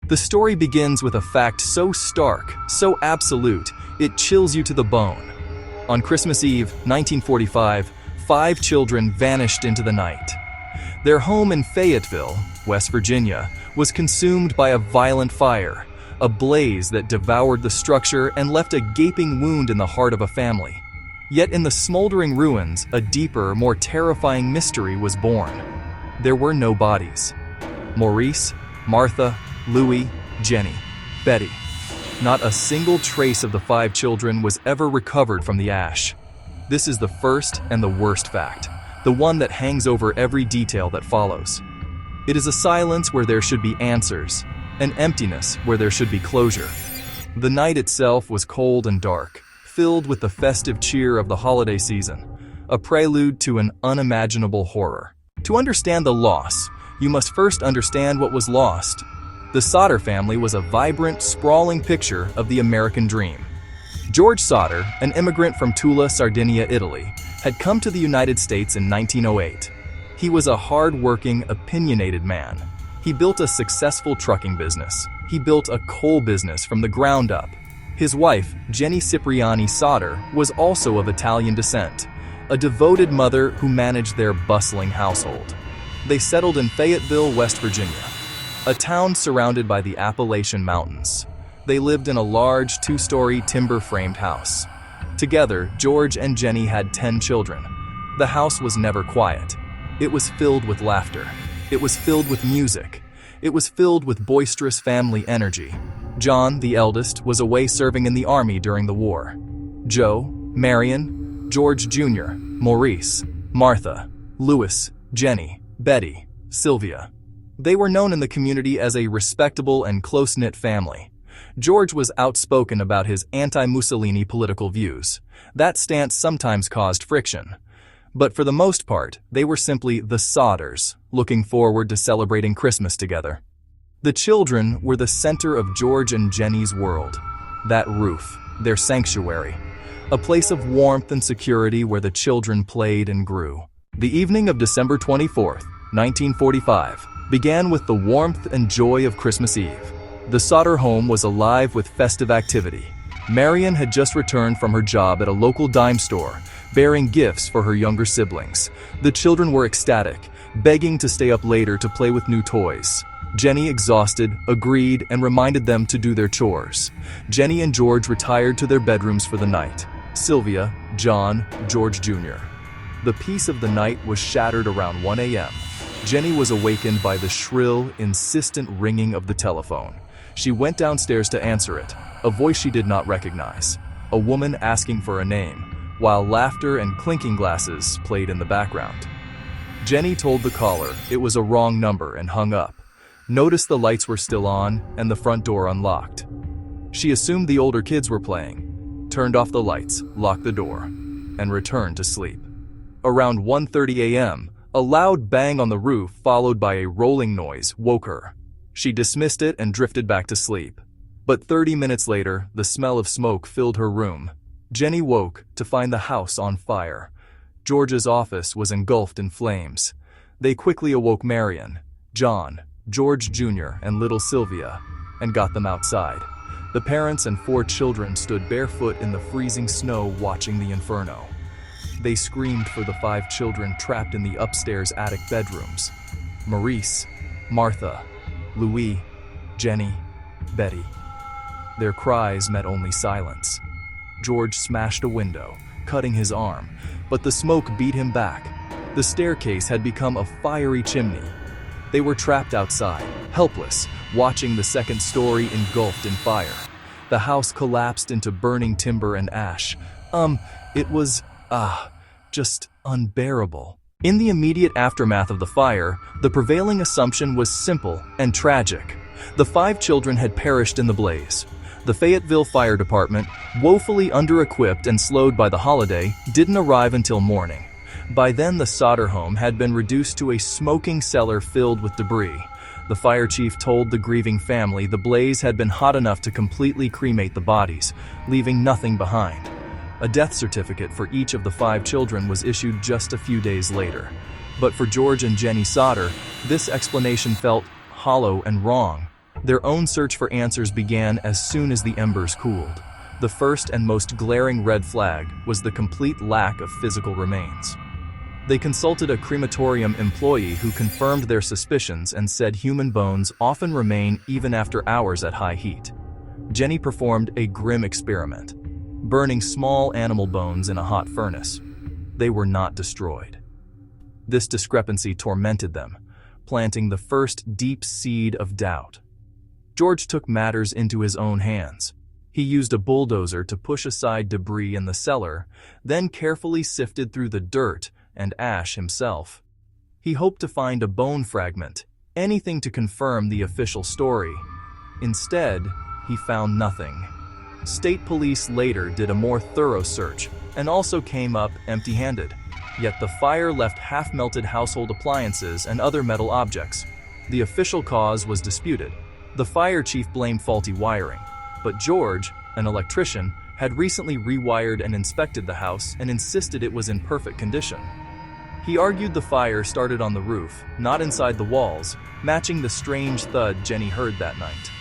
The story begins with a fact so stark, so absolute, it chills you to the bone. On Christmas Eve, 1945, 5 children vanished into the night. Their home in Fayetteville, West Virginia, was consumed by a violent fire, a blaze that devoured the structure and left a gaping wound in the heart of a family. Yet in the smoldering ruins, a deeper, more terrifying mystery was born. There were no bodies. Maurice, Martha, Louis, Jenny, Betty. Not a single trace of the 5 children was ever recovered from the ash. This is the first and the worst fact, the one that hangs over every detail that follows. It is a silence where there should be answers, an emptiness where there should be closure. The night itself was cold and dark, filled with the festive cheer of the holiday season, a prelude to an unimaginable horror. To understand the loss, you must first understand what was lost. The Sodder family was a vibrant, sprawling picture of the American dream. George Sodder, an immigrant from Tula, Sardinia, Italy, had come to the United States in 1908. He was a hard-working, opinionated man. He built a successful trucking business. He built a coal business from the ground up. His wife, Jenny Cipriani Sodder, was also of Italian descent, a devoted mother who managed their bustling household. They settled in Fayetteville, West Virginia, a town surrounded by the Appalachian Mountains. They lived in a large 2-story timber-framed house. Together, George and Jenny had 10 children. The house was never quiet. It was filled with laughter. It was filled with music. It was filled with boisterous family energy. John, the eldest, was away serving in the army during the war. Joe, Marion, George Jr., Maurice, Martha, Louis, Jenny, Betty, Sylvia. They were known in the community as a respectable and close-knit family. George was outspoken about his anti-Mussolini political views. That stance sometimes caused friction. But for the most part, they were simply the Sodders, looking forward to celebrating Christmas together. The children were the center of George and Jenny's world. That roof, their sanctuary. A place of warmth and security where the children played and grew. The evening of December 24th, 1945, began with the warmth and joy of Christmas Eve. The Sodder home was alive with festive activity. Marion had just returned from her job at a local dime store, bearing gifts for her younger siblings. The children were ecstatic, begging to stay up later to play with new toys. Jenny, exhausted, agreed and reminded them to do their chores. Jenny and George retired to their bedrooms for the night. Sylvia, John, George Jr. The peace of the night was shattered around 1 a.m. Jenny was awakened by the shrill, insistent ringing of the telephone. She went downstairs to answer it, a voice she did not recognize, a woman asking for a name, while laughter and clinking glasses played in the background. Jenny told the caller it was a wrong number and hung up, noticed the lights were still on and the front door unlocked. She assumed the older kids were playing, turned off the lights, locked the door, and returned to sleep. Around 1:30 a.m., a loud bang on the roof followed by a rolling noise woke her. She dismissed it and drifted back to sleep. But 30 minutes later, the smell of smoke filled her room. Jenny woke to find the house on fire. George's office was engulfed in flames. They quickly awoke Marion, John, George Jr., and little Sylvia, and got them outside. The parents and 4 children stood barefoot in the freezing snow watching the inferno. They screamed for the 5 children trapped in the upstairs attic bedrooms. Maurice, Martha, Louis, Jenny, Betty. Their cries met only silence. George smashed a window, cutting his arm, but the smoke beat him back. The staircase had become a fiery chimney. They were trapped outside, helpless, watching the second story engulfed in fire. The house collapsed into burning timber and ash. It was, just unbearable. In the immediate aftermath of the fire, the prevailing assumption was simple and tragic. The 5 children had perished in the blaze. The Fayetteville Fire Department, woefully under-equipped and slowed by the holiday, didn't arrive until morning. By then, the Sodder home had been reduced to a smoking cellar filled with debris. The fire chief told the grieving family the blaze had been hot enough to completely cremate the bodies, leaving nothing behind. A death certificate for each of the 5 children was issued just a few days later. But for George and Jenny Sodder, this explanation felt hollow and wrong. Their own search for answers began as soon as the embers cooled. The first and most glaring red flag was the complete lack of physical remains. They consulted a crematorium employee who confirmed their suspicions and said human bones often remain even after hours at high heat. Jenny performed a grim experiment, burning small animal bones in a hot furnace. They were not destroyed. This discrepancy tormented them, planting the first deep seed of doubt. George took matters into his own hands. He used a bulldozer to push aside debris in the cellar, then carefully sifted through the dirt and ash himself. He hoped to find a bone fragment, anything to confirm the official story. Instead, he found nothing. State police later did a more thorough search and also came up empty-handed. Yet the fire left half-melted household appliances and other metal objects. The official cause was disputed. The fire chief blamed faulty wiring, but George, an electrician, had recently rewired and inspected the house and insisted it was in perfect condition. He argued the fire started on the roof, not inside the walls, matching the strange thud Jenny heard that night.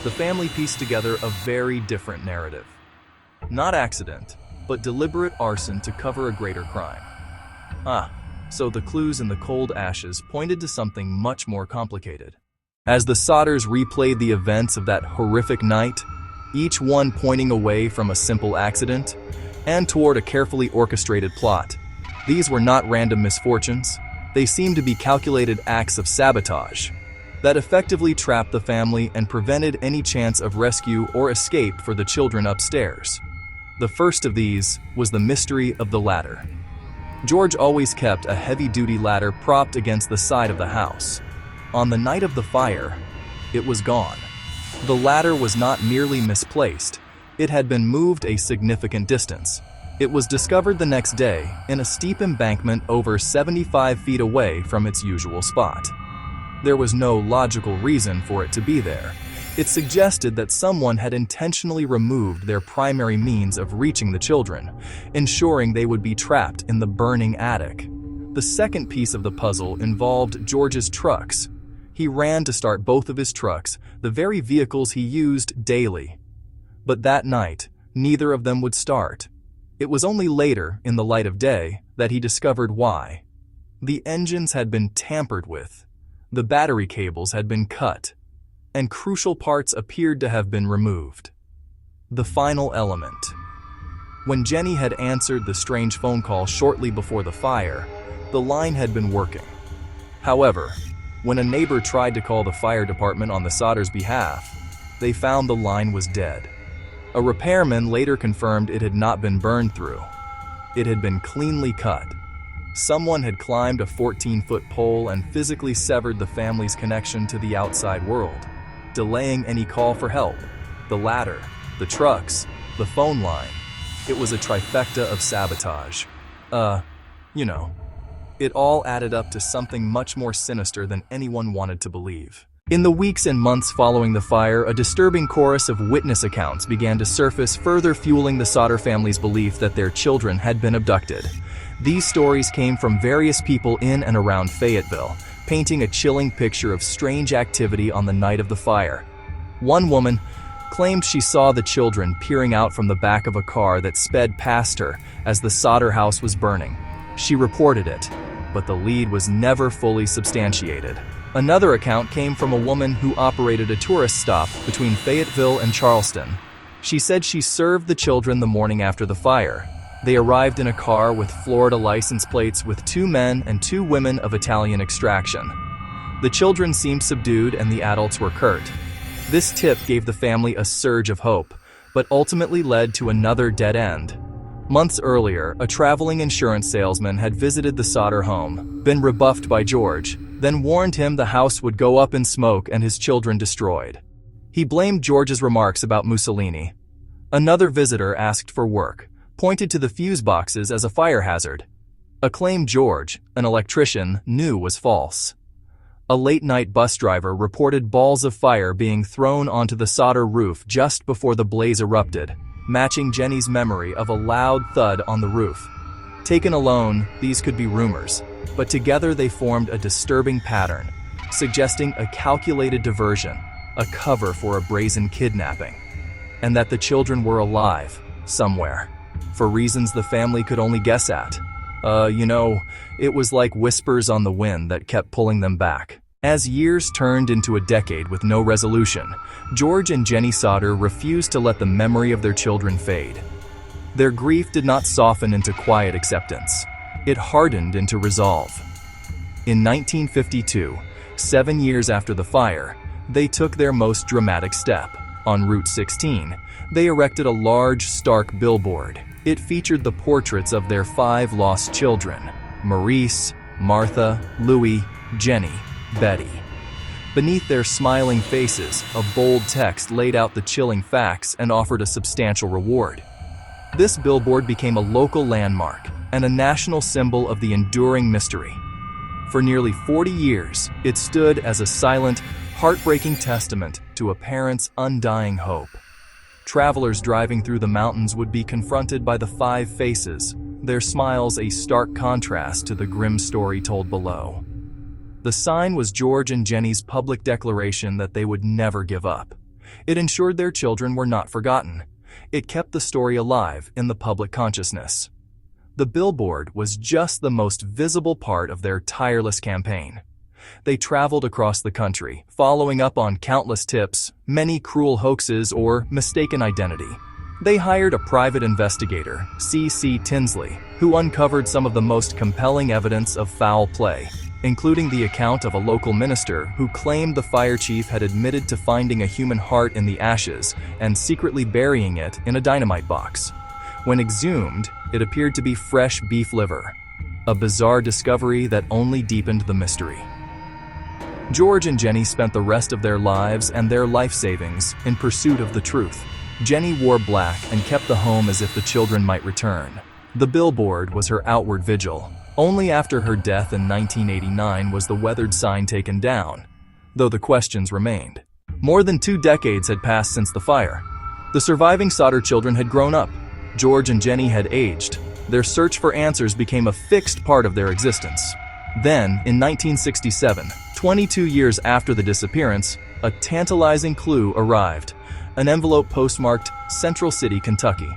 The family pieced together a very different narrative. Not accident, but deliberate arson to cover a greater crime. So the clues in the cold ashes pointed to something much more complicated. As the Sodders replayed the events of that horrific night, each one pointing away from a simple accident and toward a carefully orchestrated plot. These were not random misfortunes. They seemed to be calculated acts of sabotage that effectively trapped the family and prevented any chance of rescue or escape for the children upstairs. The first of these was the mystery of the ladder. George always kept a heavy-duty ladder propped against the side of the house. On the night of the fire, it was gone. The ladder was not merely misplaced, it had been moved a significant distance. It was discovered the next day in a steep embankment over 75 feet away from its usual spot. There was no logical reason for it to be there. It suggested that someone had intentionally removed their primary means of reaching the children, ensuring they would be trapped in the burning attic. The second piece of the puzzle involved George's trucks. He ran to start both of his trucks, the very vehicles he used daily. But that night, neither of them would start. It was only later, in the light of day, that he discovered why. The engines had been tampered with, the battery cables had been cut, and crucial parts appeared to have been removed. The final element. When Jenny had answered the strange phone call shortly before the fire, the line had been working. However, when a neighbor tried to call the fire department on the Sodders' behalf, they found the line was dead. A repairman later confirmed it had not been burned through. It had been cleanly cut. Someone had climbed a 14-foot pole and physically severed the family's connection to the outside world, delaying any call for help. The ladder, the trucks, the phone line. It was a trifecta of sabotage. It all added up to something much more sinister than anyone wanted to believe. In the weeks and months following the fire, a disturbing chorus of witness accounts began to surface, further fueling the Sodder family's belief that their children had been abducted. These stories came from various people in and around Fayetteville, painting a chilling picture of strange activity on the night of the fire. One woman claimed she saw the children peering out from the back of a car that sped past her as the Sodder house was burning. She reported it, but the lead was never fully substantiated. Another account came from a woman who operated a tourist stop between Fayetteville and Charleston. She said she served the children the morning after the fire. They arrived in a car with Florida license plates with 2 men and 2 women of Italian extraction. The children seemed subdued and the adults were curt. This tip gave the family a surge of hope, but ultimately led to another dead end. Months earlier, a traveling insurance salesman had visited the Sodder home, been rebuffed by George, then warned him the house would go up in smoke and his children destroyed. He blamed George's remarks about Mussolini. Another visitor asked for work, pointed to the fuse boxes as a fire hazard. A claim George, an electrician, knew was false. A late-night bus driver reported balls of fire being thrown onto the Sodder roof just before the blaze erupted, matching Jenny's memory of a loud thud on the roof. Taken alone, these could be rumors, but together they formed a disturbing pattern, suggesting a calculated diversion. a cover for a brazen kidnapping, and that the children were alive, somewhere, for reasons the family could only guess at. It was like whispers on the wind that kept pulling them back. As years turned into a decade with no resolution, George and Jenny Sodder refused to let the memory of their children fade. Their grief did not soften into quiet acceptance. It hardened into resolve. In 1952, 7 years after the fire, they took their most dramatic step. On Route 16, they erected a large, stark billboard. It featured the portraits of their 5 lost children: Maurice, Martha, Louis, Jenny, Betty. Beneath their smiling faces, a bold text laid out the chilling facts and offered a substantial reward. This billboard became a local landmark and a national symbol of the enduring mystery. For nearly 40 years, it stood as a silent, heartbreaking testament to a parent's undying hope. Travelers driving through the mountains would be confronted by the 5 faces, their smiles a stark contrast to the grim story told below. The sign was George and Jenny's public declaration that they would never give up. It ensured their children were not forgotten. It kept the story alive in the public consciousness. The billboard was just the most visible part of their tireless campaign. They traveled across the country, following up on countless tips, many cruel hoaxes, or mistaken identity. They hired a private investigator, C.C. Tinsley, who uncovered some of the most compelling evidence of foul play, including the account of a local minister who claimed the fire chief had admitted to finding a human heart in the ashes and secretly burying it in a dynamite box. When exhumed, it appeared to be fresh beef liver, a bizarre discovery that only deepened the mystery. George and Jenny spent the rest of their lives and their life savings in pursuit of the truth. Jenny wore black and kept the home as if the children might return. The billboard was her outward vigil. Only after her death in 1989 was the weathered sign taken down, though the questions remained. More than 2 decades had passed since the fire. The surviving Sodder children had grown up. George and Jenny had aged. Their search for answers became a fixed part of their existence. Then, in 1967, 22 years after the disappearance, a tantalizing clue arrived. An envelope postmarked Central City, Kentucky.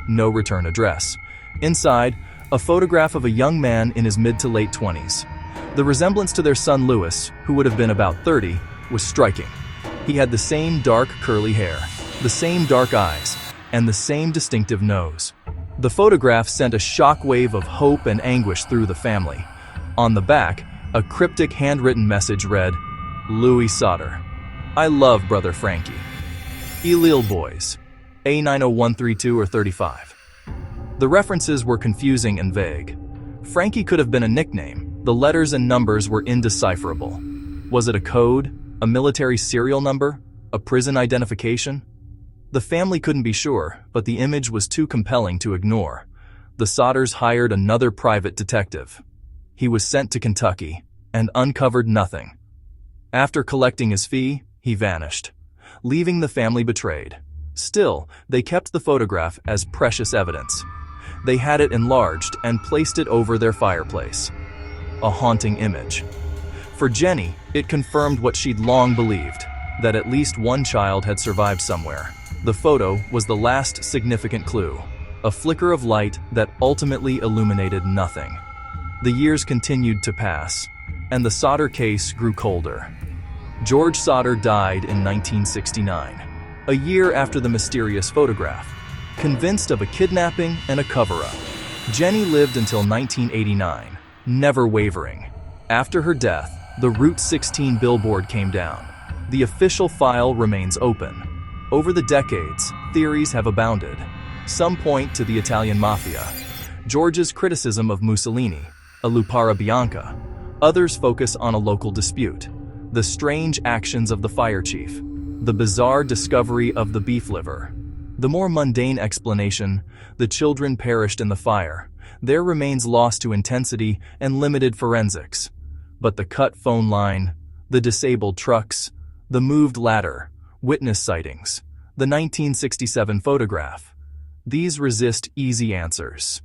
No return address. Inside, a photograph of a young man in his mid to late 20s. The resemblance to their son Louis, who would have been about 30, was striking. He had the same dark curly hair, the same dark eyes, and the same distinctive nose. The photograph sent a shockwave of hope and anguish through the family. On the back, a cryptic handwritten message read, "Louis Sodder. I love Brother Frankie. Elil Boys. A90132 or 35. The references were confusing and vague. Frankie could have been a nickname. The letters and numbers were indecipherable. Was it a code? A military serial number? A prison identification? The family couldn't be sure, but the image was too compelling to ignore. The Sodders hired another private detective. He was sent to Kentucky and uncovered nothing. After collecting his fee, he vanished, leaving the family betrayed. Still, they kept the photograph as precious evidence. They had it enlarged and placed it over their fireplace. A haunting image. For Jenny, it confirmed what she'd long believed, that at least one child had survived somewhere. The photo was the last significant clue, a flicker of light that ultimately illuminated nothing. The years continued to pass, and the Sodder case grew colder. George Sodder died in 1969, a year after the mysterious photograph. Convinced of a kidnapping and a cover-up, Jenny lived until 1989, never wavering. After her death, the Route 16 billboard came down. The official file remains open. Over the decades, theories have abounded. Some point to the Italian mafia, George's criticism of Mussolini, a Lupara Bianca. Others focus on a local dispute, the strange actions of the fire chief, the bizarre discovery of the beef liver. The more mundane explanation, the children perished in the fire, their remains lost to intensity and limited forensics. But the cut phone line, the disabled trucks, the moved ladder, witness sightings, the 1967 photograph, these resist easy answers.